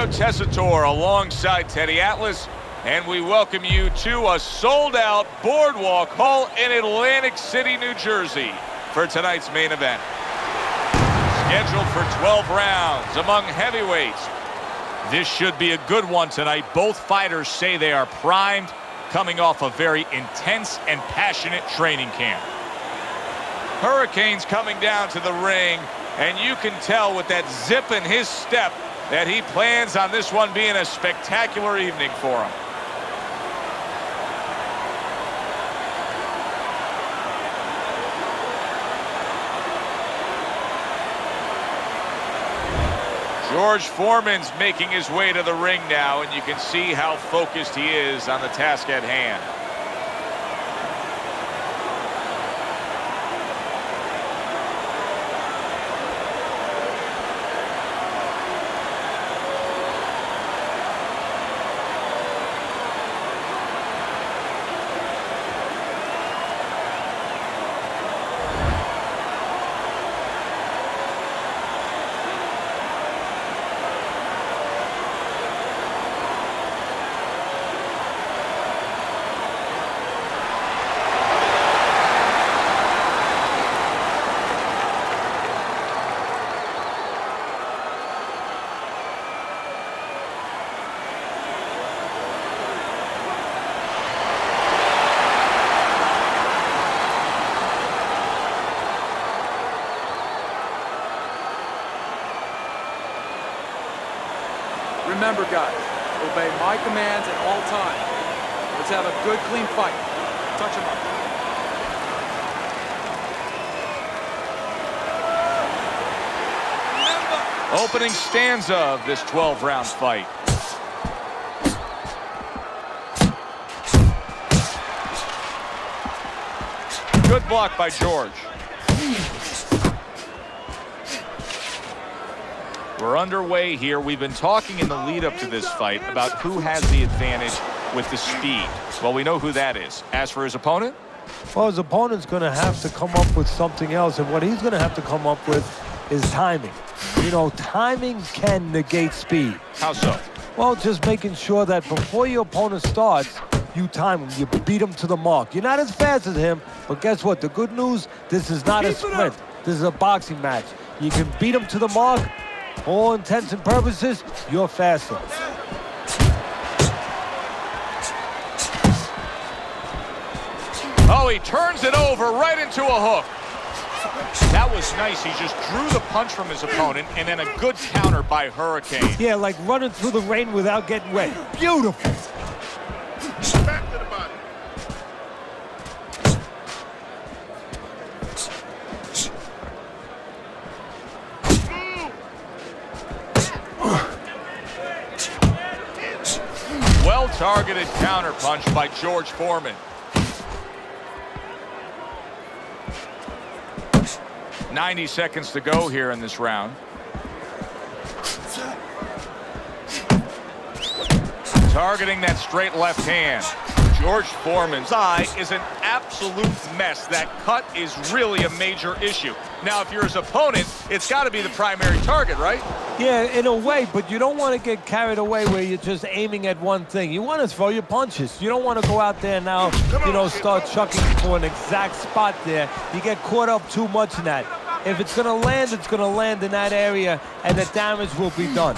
Tessitore alongside Teddy Atlas, and we welcome you to a sold-out Boardwalk Hall in Atlantic City, New Jersey for tonight's main event. Scheduled for 12 rounds among heavyweights. This should be a good one tonight. Both fighters say they are primed, coming off a very intense and passionate training camp. Hurricane's coming down to the ring, and you can tell with that zip in his step that he plans on this one being a spectacular evening for him. George Foreman's making his way to the ring now, and you can see how focused he is on the task at hand. Remember, guys, obey my commands at all times. Let's have a good, clean fight. Touch him up. Opening stanza of this 12-round fight. Good block by George. We're underway here. We've been talking in the lead up to this fight about who has the advantage with the speed. Well, we know who that is. As for his opponent? Well, his opponent's going to have to come up with something else, and what he's going to have to come up with is timing. You know, timing can negate speed. How so? Well, just making sure that before your opponent starts, you time him, you beat him to the mark. You're not as fast as him, but guess what? The good news, this is not a sprint. This is a boxing match. You can beat him to the mark. For all intents and purposes, you're faster. Oh, he turns it over right into a hook. That was nice. He just drew the punch from his opponent, and then a good counter by Hurricane. Yeah, like running through the rain without getting wet. Beautiful. Back to the body. Well-targeted counter punch by George Foreman. 90 seconds to go here in this round. Targeting that straight left hand. George Foreman's eye is an absolute mess. That cut is really a major issue. Now, if you're his opponent, it's got to be the primary target, right? Yeah, in a way, but you don't want to get carried away where you're just aiming at one thing. You want to throw your punches. You don't want to go out there now, you know, start chucking for an exact spot there. You get caught up too much in that. If it's going to land, it's going to land in that area, and the damage will be done.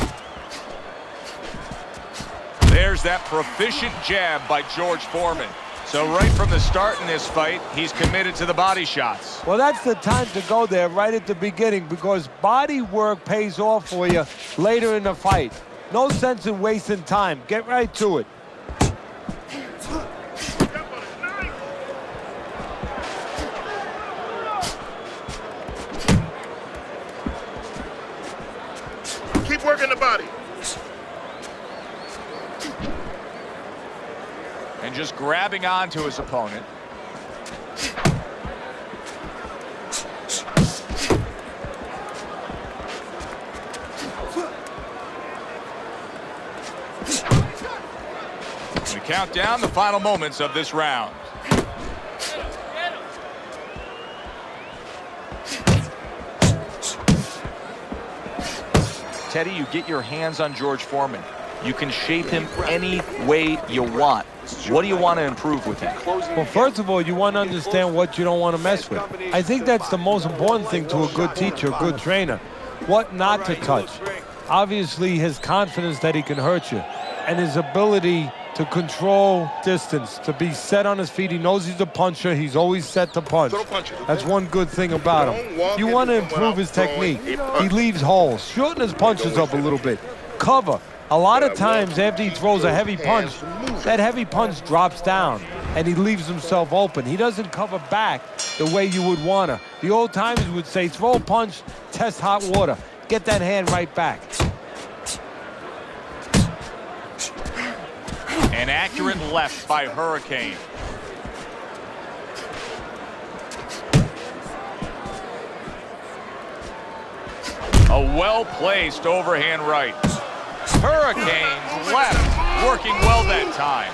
There's that proficient jab by George Foreman. So right from the start in this fight, he's committed to the body shots. Well, that's the time to go there right at the beginning, because body work pays off for you later in the fight. No sense in wasting time. Get right to it. Keep working the body. And just grabbing onto his opponent. We count down the final moments of this round. Teddy, you get your hands on George Foreman. You can shape him any way you want. What do you want to improve with him? Well, first of all, you want to understand what you don't want to mess with. I think that's the most important thing to a good teacher, a good trainer. What not to touch. Obviously, his confidence that he can hurt you, and his ability to control distance, to be set on his feet. He knows he's a puncher. He's always set to punch. That's one good thing about him. You want to improve his technique. He leaves holes. Shorten his punches up a little bit. Cover. A lot of times after he throws a heavy punch, that heavy punch drops down and he leaves himself open. He doesn't cover back the way you would want to. The old timers would say, throw a punch, test hot water. Get that hand right back. An accurate left by Hurricane. A well-placed overhand right. Hurricane's left, working well that time.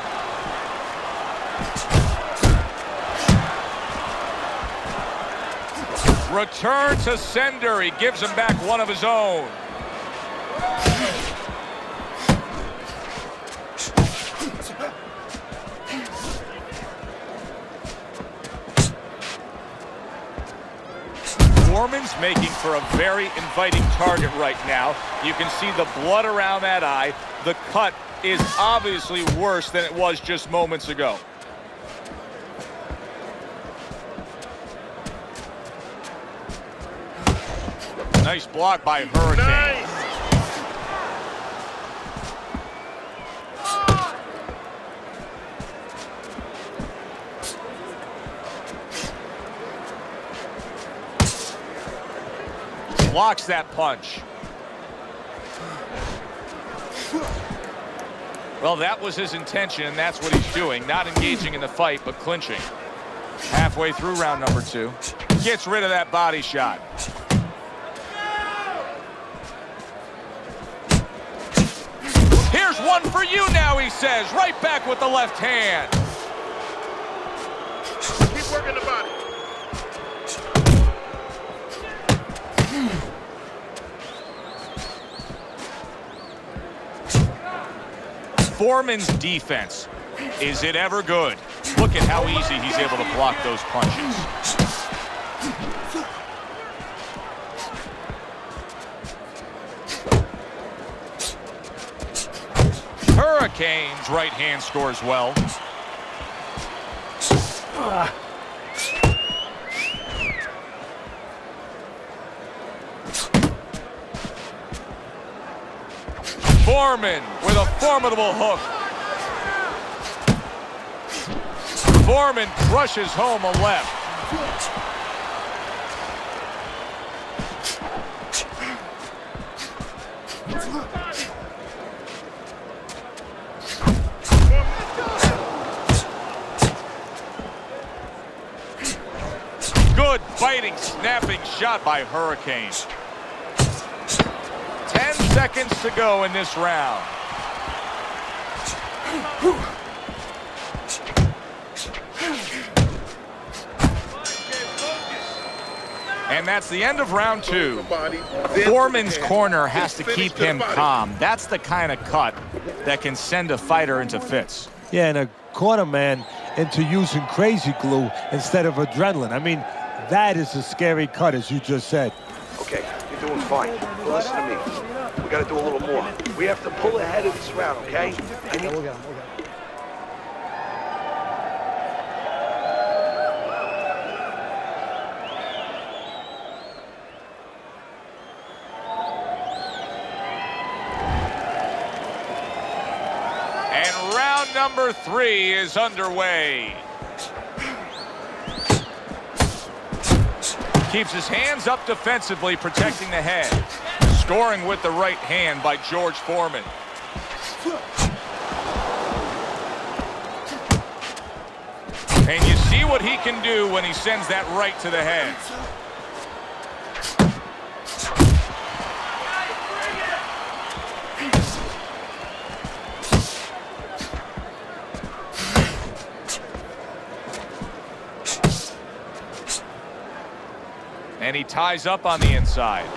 Return to sender. He gives him back one of his own. Foreman's making for a very inviting target right now. You can see the blood around that eye. The cut is obviously worse than it was just moments ago. Nice block by Hurricane. Nice. Blocks that punch. Well, that was his intention, and that's what he's doing. Not engaging in the fight, but clinching. Halfway through round number 2. Gets rid of that body shot. Here's one for you now, he says. Right back with the left hand. Keep working the body. Foreman's defense, is it ever good? Look at how easy he's able to block those punches. Hurricane's right hand scores well. Foreman with a formidable hook. Foreman crushes home a left. Good biting, snapping shot by Hurricane. 10 seconds to go in this round. And that's the end of round 2. Foreman's corner has to keep him calm. That's the kind of cut that can send a fighter into fits. Yeah, and a corner man into using crazy glue instead of adrenaline. I mean, that is a scary cut, as you just said. Okay, you're doing fine. But listen to me. We got to do a little more. We have to pull ahead of this round, okay? And round number 3 is underway. Keeps his hands up defensively, protecting the head. Scoring with the right hand by George Foreman. And you see what he can do when he sends that right to the head. And he ties up on the inside.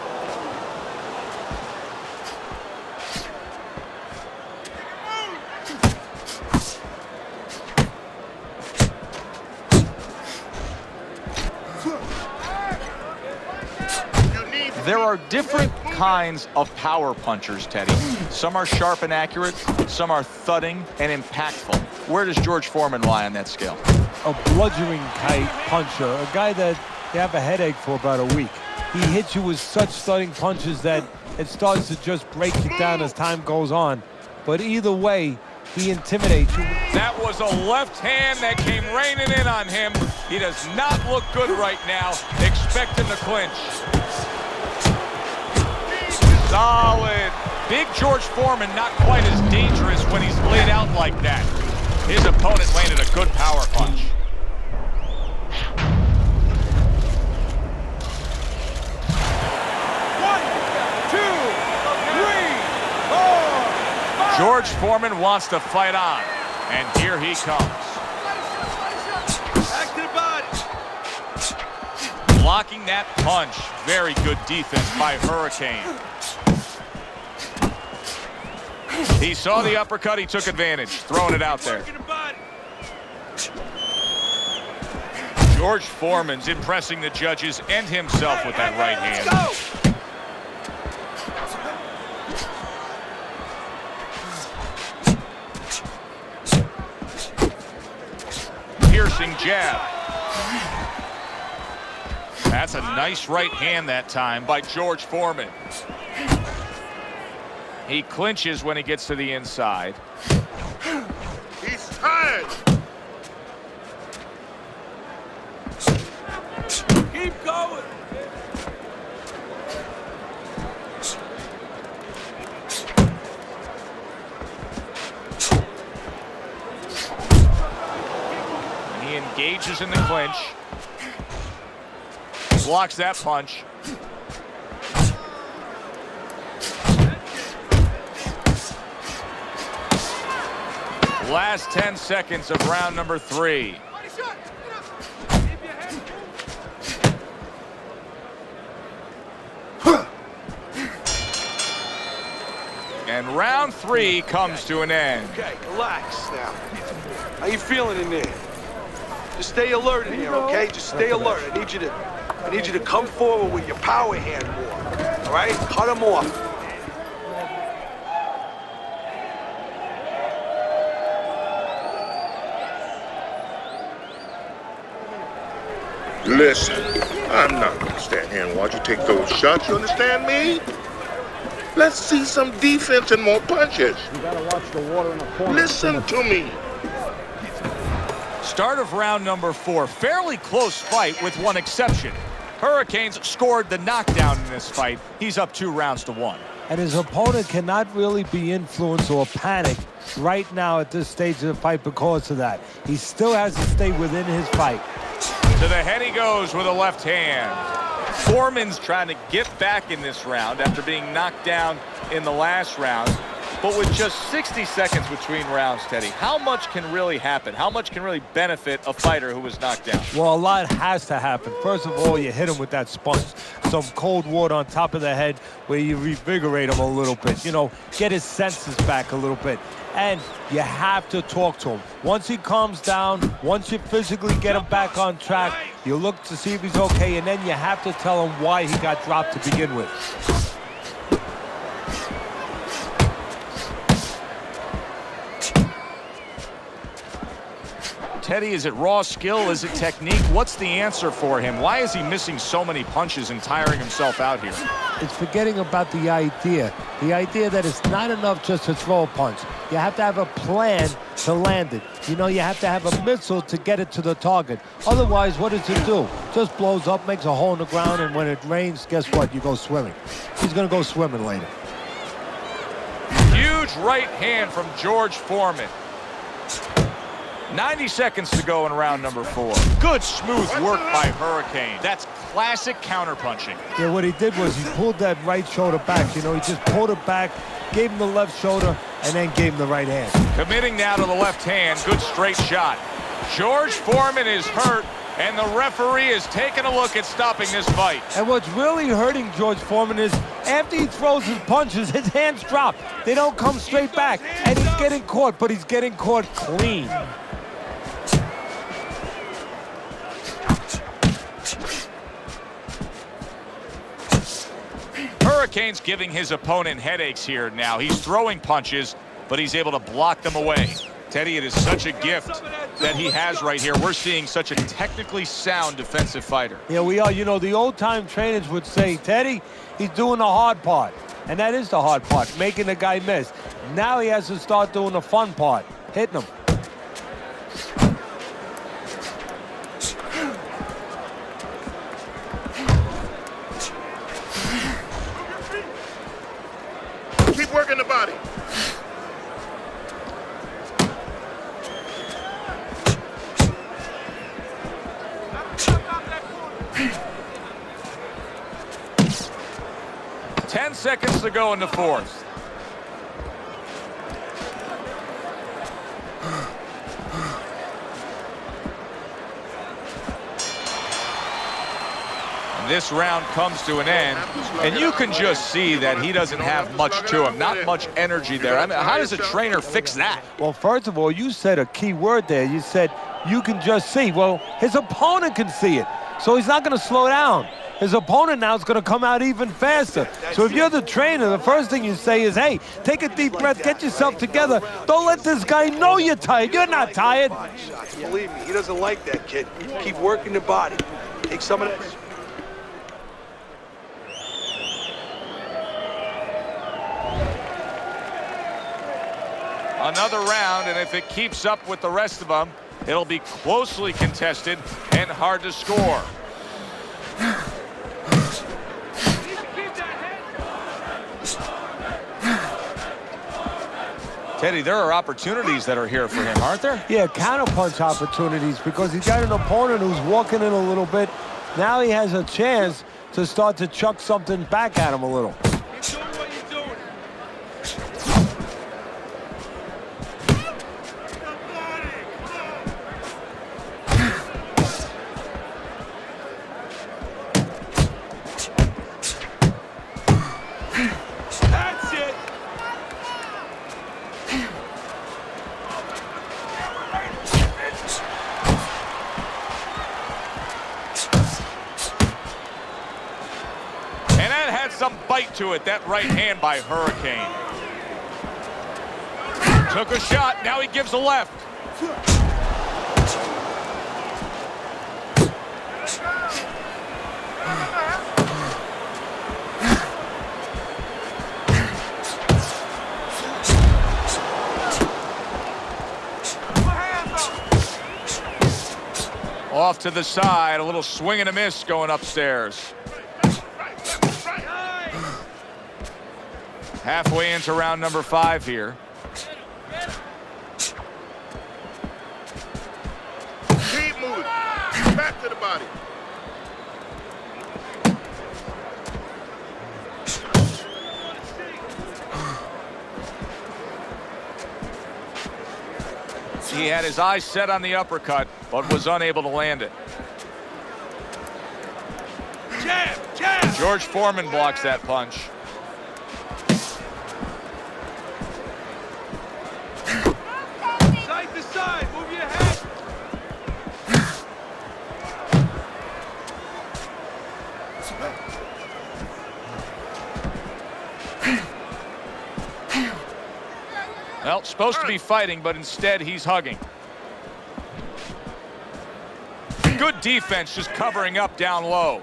are different kinds of power punchers, Teddy. Some are sharp and accurate, some are thudding and impactful. Where does George Foreman lie on that scale? A bludgeoning type puncher, a guy that you have a headache for about a week. He hits you with such thudding punches that it starts to just break you down as time goes on. But either way, he intimidates you. That was a left hand that came raining in on him. He does not look good right now. Expect him to clinch. Solid. Big George Foreman not quite as dangerous when he's laid out like that. His opponent landed a good power punch. George Foreman wants to fight on, and here he comes. Back to the body. Blocking that punch. Very good defense by Hurricane. He saw the uppercut, he took advantage, throwing it out there. George Foreman's impressing the judges and himself with that right hand. Piercing jab. That's a nice right hand that time by George Foreman. He clinches when he gets to the inside. He's tired. Keep going. He engages in the clinch. Blocks that punch. Last 10 seconds of round number 3. And round 3 comes to an end. Okay, relax now. How you feeling in there? Just stay alert in here, okay? Just stay alert. I need you to come forward with your power hand more. All right? Cut them off. Listen, I'm not gonna stand here and watch you take those shots, you understand me? Let's see some defense and more punches. You gotta watch the water in the corner. Listen to me. Start of round number 4. Fairly close fight with one exception. Hurricanes scored the knockdown in this fight. He's up 2 rounds to 1. And his opponent cannot really be influenced or panicked right now at this stage of the fight because of that. He still has to stay within his fight. To the head he goes with a left hand. Foreman's trying to get back in this round after being knocked down in the last round. But with just 60 seconds between rounds, Teddy, how much can really happen? How much can really benefit a fighter who was knocked down? Well, a lot has to happen. First of all, you hit him with that sponge. Some cold water on top of the head where you revigorate him a little bit. You know, get his senses back a little bit. And you have to talk to him. Once he calms down, once you physically get him back on track, you look to see if he's okay, and then you have to tell him why he got dropped to begin with. Teddy, is it raw skill? Is it technique? What's the answer for him? Why is he missing so many punches and tiring himself out here? It's forgetting about the idea that it's not enough just to throw a punch. You have to have a plan to land it. You know, you have to have a missile to get it to the target. Otherwise, what does it do? Just blows up, makes a hole in the ground, and when it rains, guess what? You go swimming. He's going to go swimming later. Huge right hand from George Foreman. 90 seconds to go in round number 4. Good smooth work by Hurricane. That's classic counterpunching. Yeah, what he did was he pulled that right shoulder back. You know, he just pulled it back, gave him the left shoulder, and then gave him the right hand. Committing now to the left hand. Good straight shot. George Foreman is hurt, and the referee is taking a look at stopping this fight. And what's really hurting George Foreman is after he throws his punches, his hands drop. They don't come straight back, and he's getting caught, but he's getting caught clean. Hurricane's giving his opponent headaches here now. He's throwing punches, but he's able to block them away. Teddy, it is such a gift that he has right here. We're seeing such a technically sound defensive fighter. Yeah, we are. You know, the old-time trainers would say, Teddy, he's doing the hard part. And that is the hard part, making the guy miss. Now he has to start doing the fun part, hitting him. Keep working the body. Ten seconds to go in the fourth. And this round comes to an end, and you can just see that he doesn't have much to him, not much energy there. I mean, how does a trainer fix that? Well, first of all, you said a key word there. You said you can just see. Well, his opponent can see it, so he's not going to slow down. His opponent now is going to come out even faster. So if you're the trainer, the first thing you say is, hey, take a deep breath, get yourself together. Don't let this guy know you're tired. You're not tired. Believe me, he doesn't like that, kid. Keep working the body. Take some of that. Another round, and if it keeps up with the rest of them, it'll be closely contested and hard to score. Teddy, there are opportunities that are here for him, aren't there? Yeah, counterpunch opportunities, because he's got an opponent who's walking in a little bit. Now he has a chance to start to chuck something back at him a little. Keep doing what you're doing. That's it. And that had some bite to it, that right hand by Hurricane. Took a shot, now he gives a left. Off to the side, a little swing and a miss going upstairs. Halfway into round number 5 here. Keep moving. Back to the body. He had his eyes set on the uppercut, but was unable to land it. Jab, jab. George Foreman blocks that punch. Side to side, move your head. Well, supposed to be fighting, but instead he's hugging. Good defense, just covering up down low.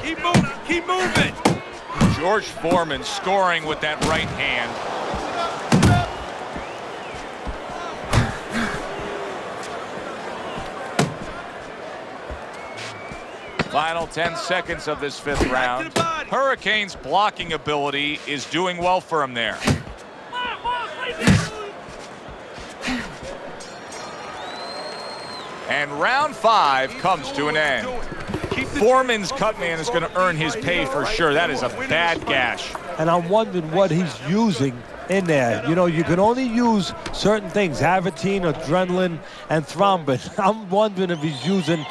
Keep moving, keep moving. George Foreman scoring with that right hand. Final 10 seconds of this 5th round. Hurricane's blocking ability is doing well for him there. And round 5 comes to an end. Foreman's cut man is going to earn his pay for sure. That is a bad gash. And I'm wondering what he's using in there. You know, you can only use certain things, Avitine, adrenaline, and thrombin. I'm wondering if he's using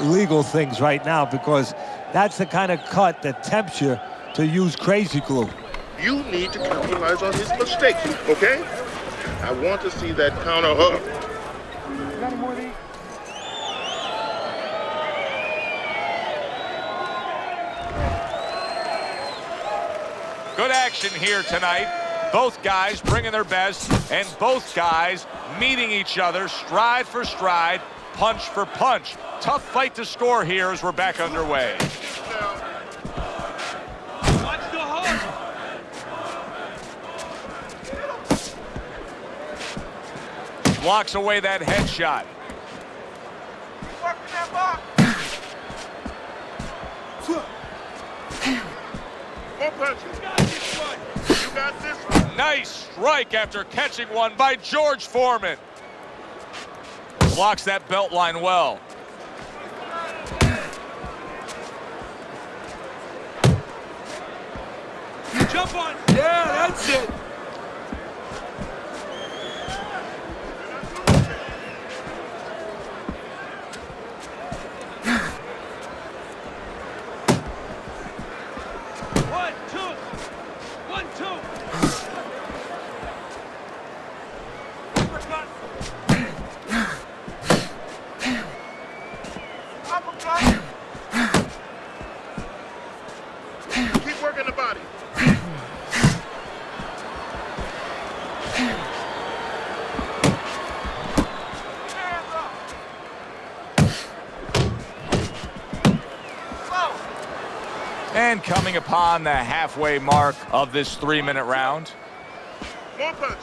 legal things right now, because that's the kind of cut that tempts you to use crazy glue. You need to capitalize on his mistakes, okay? I want to see that counter hook. Got any more of these? Good action here tonight. Both guys bringing their best, and both guys meeting each other stride for stride, punch for punch. Tough fight to score here as we're back underway. Watch the hook. Blocks away that headshot. Working that box. More punches. You got this one. You got this one. Nice strike after catching one by George Foreman. Blocks that belt line well. Jump on. Yeah, that's it. One, two. One, two. Uppercut. Uppercut. Keep working the body. Hands up. And coming upon the halfway mark of this 3-minute round. More punches.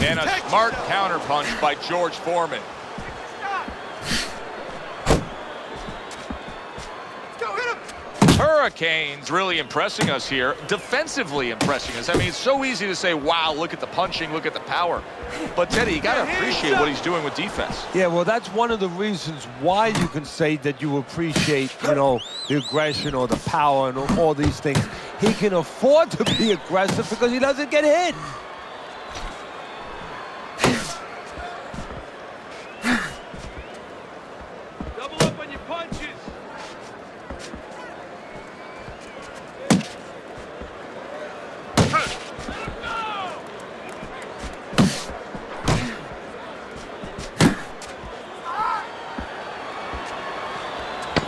And a smart counterpunch by George Foreman. Go hit him. Hurricanes really impressing us here, defensively impressing us. I mean, it's so easy to say, wow, look at the punching, look at the power. But, Teddy, you got to appreciate what he's doing with defense. Yeah, well, that's one of the reasons why you can say that you appreciate, you know, the aggression or the power and all these things. He can afford to be aggressive because he doesn't get hit. Double up on your punches.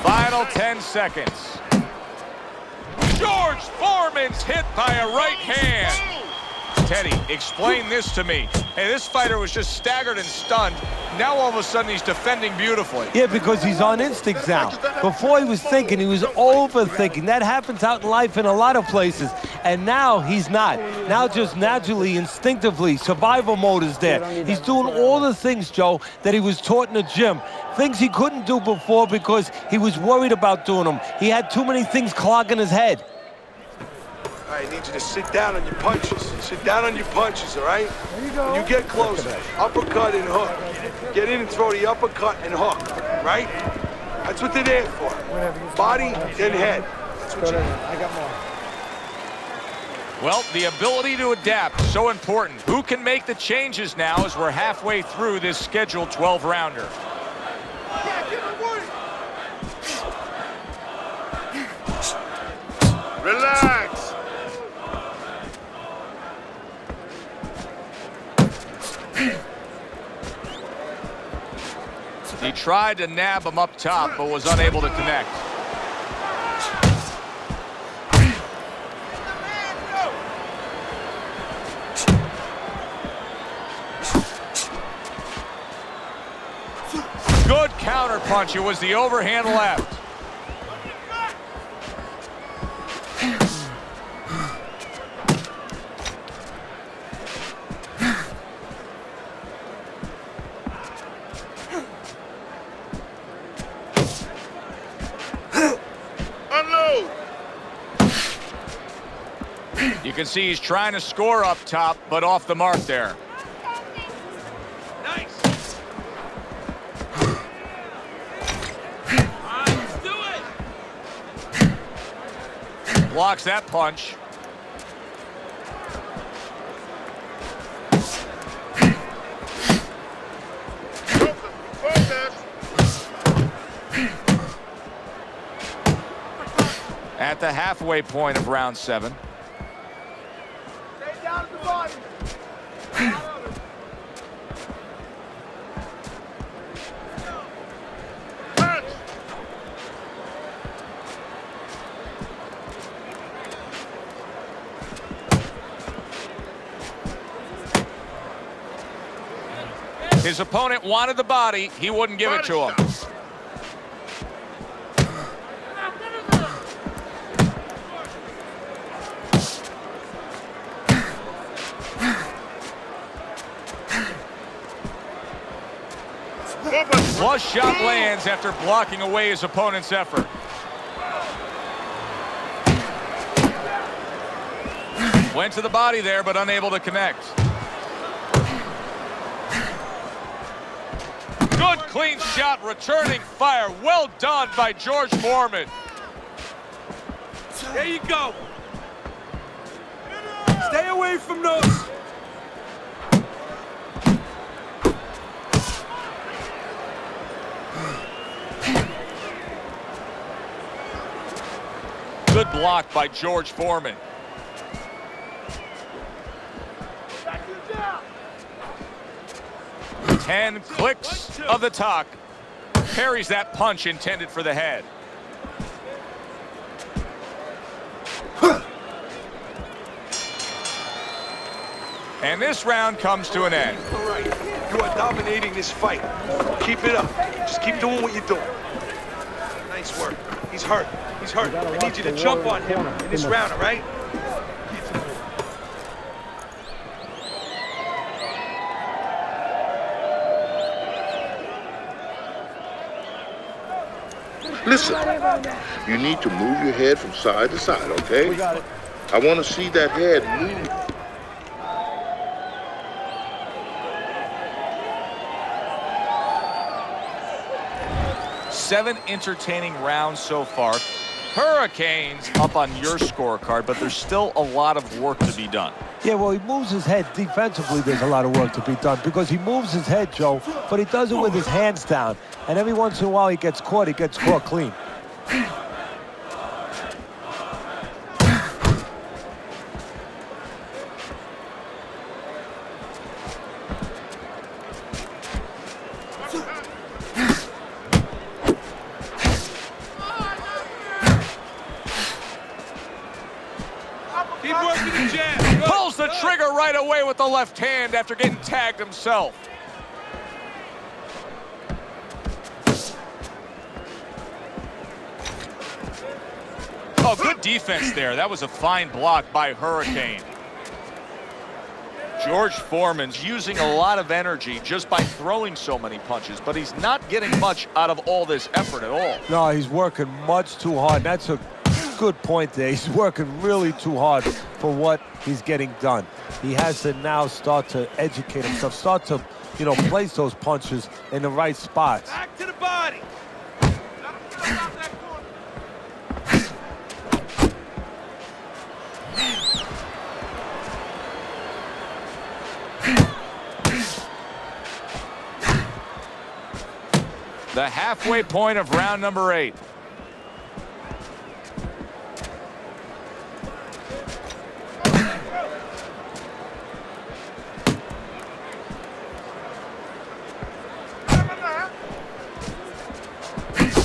Final 10 seconds. George Foreman's hit by a right hand. Teddy, explain this to me. Hey, this fighter was just staggered and stunned. Now all of a sudden he's defending beautifully. Yeah, because he's on instinct now. Before he was thinking, he was overthinking. That happens out in life in a lot of places. And now he's not. Now just naturally, instinctively, survival mode is there. He's doing all the things, Joe, that he was taught in the gym. Things he couldn't do before because he was worried about doing them. He had too many things clogging his head. I need you to sit down on your punches. Sit down on your punches, all right? There you go. When you get close, uppercut and hook. Get in and throw the uppercut and hook, right? That's what they're there for. Body, then head. That's what you need. I got more. Well, the ability to adapt, so important. Who can make the changes now as we're halfway through this scheduled 12-rounder? Relax. He tried to nab him up top, but was unable to connect. Good counterpunch. It was the overhand left. Unload. You can see he's trying to score up top, but off the mark there. Nice. blocks that punch. At the halfway point of round 7. Stay down at the body. His opponent wanted the body. He wouldn't give it to him. Flush shot lands after blocking away his opponent's effort. Went to the body there, but unable to connect. Good clean shot, returning fire. Well done by George Foreman. There you go. Stay away from those. Good block by George Foreman. Ten clicks of the tuck. Parries that punch intended for the head. And this round comes to an end. All right, you are dominating this fight. Keep it up. Just keep doing what you're doing. Nice work. He's hurt. He's hurt. I need you to jump on him in this round, all right? Listen, you need to move your head from side to side, okay? We got it. I want to see that head move. Seven entertaining rounds so far. Hurricanes up on your scorecard, but there's still a lot of work to be done. Yeah, well, he moves his head. Defensively, there's a lot of work to be done because he moves his head, Joe, but he does it with his hands down. And every once in a while, he gets caught clean. Keep working the jab. Pulls the trigger right away with the left hand after getting tagged himself. Oh, good defense there. That was a fine block by Hurricane. George Foreman's using a lot of energy just by throwing so many punches, but he's not getting much out of all this effort at all. No, he's working much too hard. That's a good point there. He's working really too hard for what he's getting done. He has to now start to educate himself, start to, place those punches in the right spots. Back to the body. The halfway point of round number 8.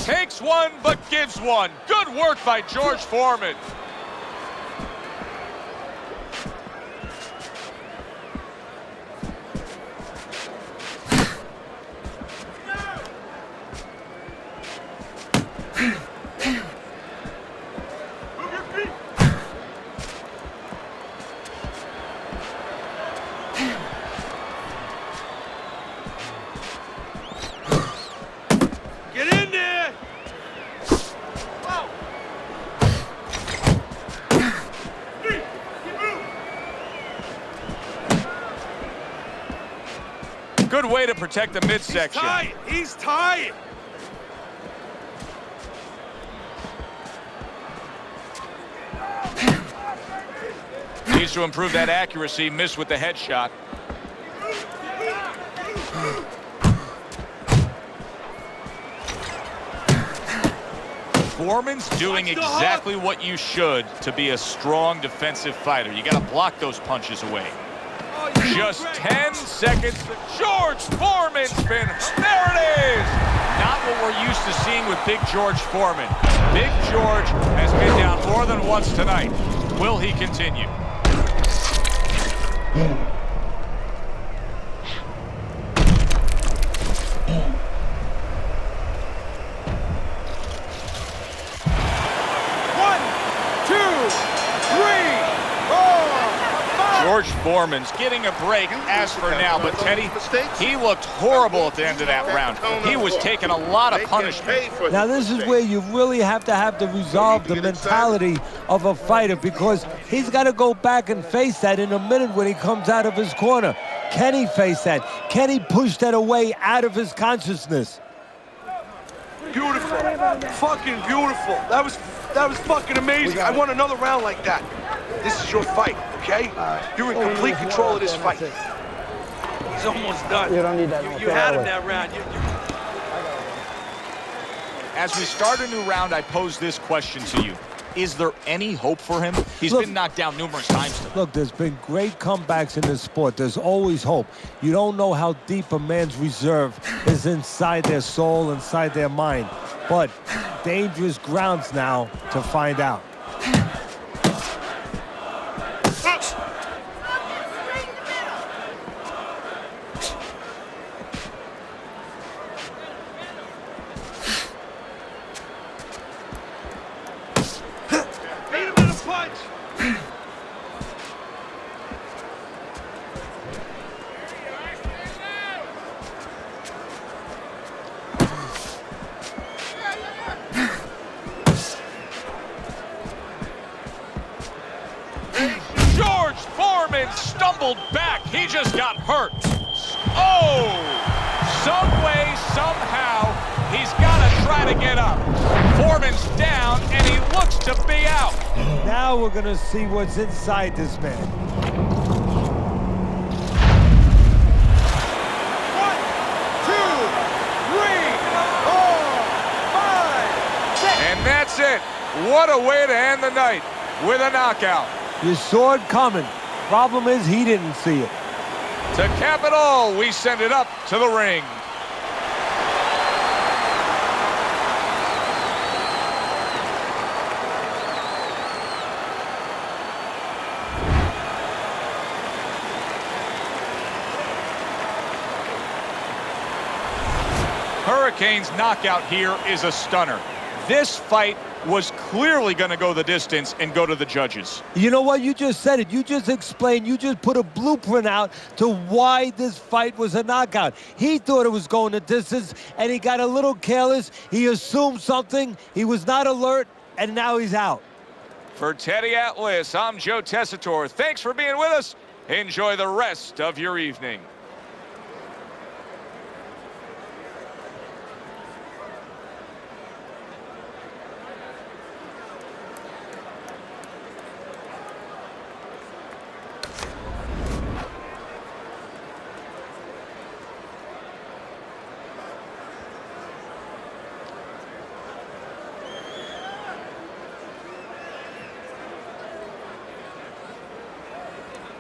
Takes one, but gives one. Good work by George Foreman. Get in there. Good way to protect the midsection. He's tired. Tries to improve that accuracy, missed with the headshot. Foreman's doing exactly what you should to be a strong defensive fighter. You got to block those punches away. Just 10 seconds. George Foreman spin. There it is. Not what we're used to seeing with Big George Foreman. Big George has been down more than once tonight. Will he continue? George Foreman's getting a break as for now, but Teddy, he looked horrible at the end of that round. He was taking a lot of punishment. Now this is where you really have to resolve the mentality of a fighter, because he's got to go back and face that in a minute when he comes out of his corner. Can he face that? Can he push that away out of his consciousness? Beautiful. Fucking beautiful. That was fucking amazing. I want another round like that. This is your fight, okay? You're in complete control of this fight. He's almost done. You don't need that. You had him that round. As we start a new round, I pose this question to you. Is there any hope for him? He's been knocked down numerous times today. Look, there's been great comebacks in this sport. There's always hope. You don't know how deep a man's reserve is inside their soul, inside their mind. But dangerous grounds now to find out. George Foreman stumbled back. He just got hurt. Oh! Some way, somehow, he's got to try to get up. Foreman's down, and he looks to be out. Now we're going to see what's inside this man. 1, 2, 3, 4, 5, 6. And that's it. What a way to end the night with a knockout. You saw it coming. Problem is, he didn't see it. To cap it all, we send it up to the ring. Hurricane's knockout here is a stunner. This fight was clearly going to go the distance and go to the judges. You know what? You just said it. You just explained. You just put a blueprint out to why this fight was a knockout. He thought it was going the distance, and he got a little careless. He assumed something. He was not alert, and now he's out. For Teddy Atlas, I'm Joe Tessitore. Thanks for being with us. Enjoy the rest of your evening.